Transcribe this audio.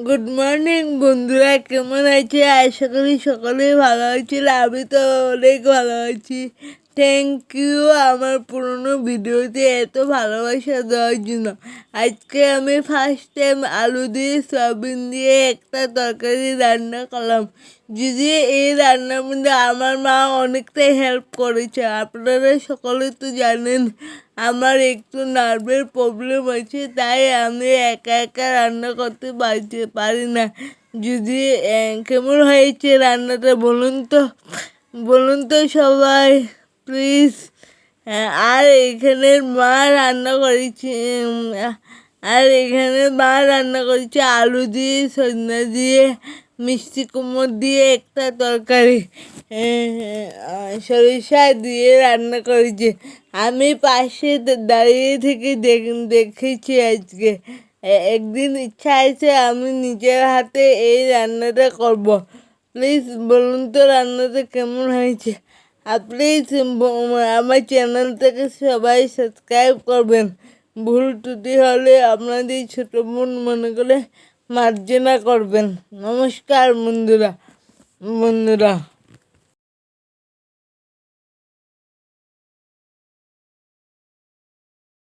Good morning বন্ধুরা, কেমন আছে? আশা করি সকলেই ভালো আছেন। আমি তো অনেক ভালো আছি। থ্যাংক ইউ আমার পুরনো ভিডিওতে এত ভালোবাসা দেওয়ার জন্য। আজকে আমি ফার্স্ট টাইম আলু দিয়ে সয়াবিন দিয়ে একটা তরকারি রান্না করলাম। যদি এই রান্নার মধ্যে আমার মা অনেকটাই হেল্প করেছে। আপনারা সকলে তো জানেন আমার একটু নার্ভের প্রবলেম আছে, তাই আমি একা একা রান্না করতে পারি না। যদি কেমন হয়েছে রান্নাটা বলুন তো সবাই প্লিজ। আর এখানে মা রান্না করেছে আলু দিয়ে, সজনা দিয়ে, মিষ্টি কুমড়ো দিয়ে একটা তরকারি সরিষা দিয়ে রান্না করেছে। আমি পাশে দাঁড়িয়ে থেকে দেখেছি। আজকে একদিন ইচ্ছা আছে আমি নিজের হাতে এই রান্নাটা করব। প্লিজ বলুন তো রান্নাটা কেমন হয়েছে। আর প্লিজ আমার চ্যানেলটাকে সবাই সাবস্ক্রাইব করবেন। ভুল ত্রুটি হলে আপনাদের ছোটো বোন মনে করে মার্জনা করবেন। নমস্কার বন্ধুরা।